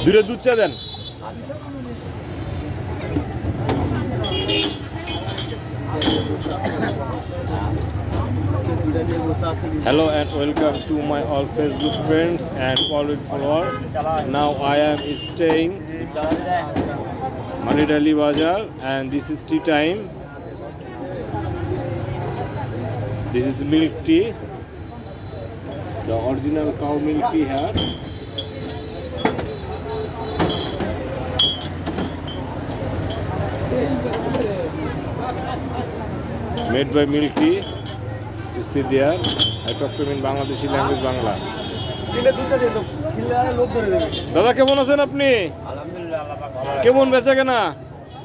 দুটো দুধ চা দেন। Hello and welcome to my all Facebook friends and followed follower. Now I am staying Manidali Bazaar and this is tea time. This is milk tea, the original cow milk tea here. Made by milk tea. You see there. I talk to him in Bangladeshi language, Bangla. দাদা কেমন আছেন আপনি? আলহামদুলিল্লাহ, আল্লাহ পাক ভালো রাখে। কেমন বেচা কেনা?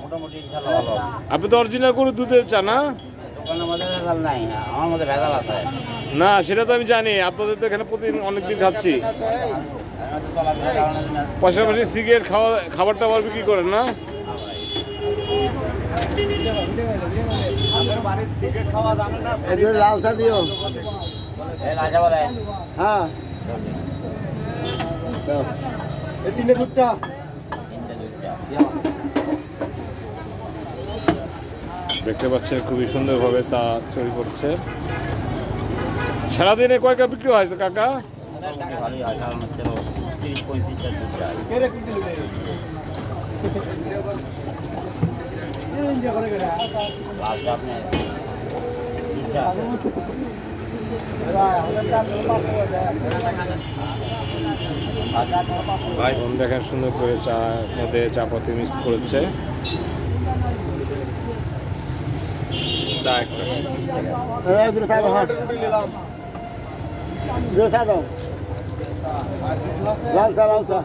মোটামুটি ইনশাআল্লাহ ভালো। আপনি তো অরিজিনাল করে দুধের চা না? দোকানের মধ্যে ভেজাল নাই, আমার মধ্যে ভেজাল আছে। না সেটা তো আমি জানি, আপনাদের তো এখানে প্রতিদিন অনেকদিন খাচ্ছি। আমি তো চলাফেরার কারণে না। পাশাপাশি সিগারেট খাবার টাবার বিক্রি করেন না? লাল চা দিও। এই লাজা বলে। হ্যাঁ তিনটে দুধ চা। তিনটে দুধ চা। দেখতে পাচ্ছেন খুবই সুন্দরভাবে তা তৈরি করছে। সারাদিনে কয় কাপ বিক্রি হয় কাকা? মোটামুটি ভালোই হয়, কারণ হচ্ছে 30-35টা দুধ চা। লাল চা আপনি দুধ চা। এখন দেখেন সুন্দর করে চা মধ্যে চাপাতি মিক্স করেছে। লাল চা লাল চা।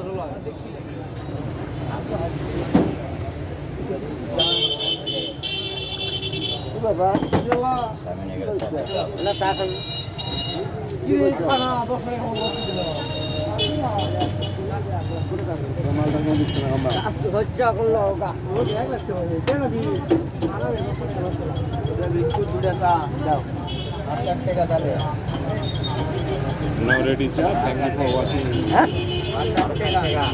বাবা সামনে গেছে। চা খাই। বিস্কুট দুটা চা দাও। 8 টাকা দাও। Now ready cha. Thank you for watching. 8 টাকা।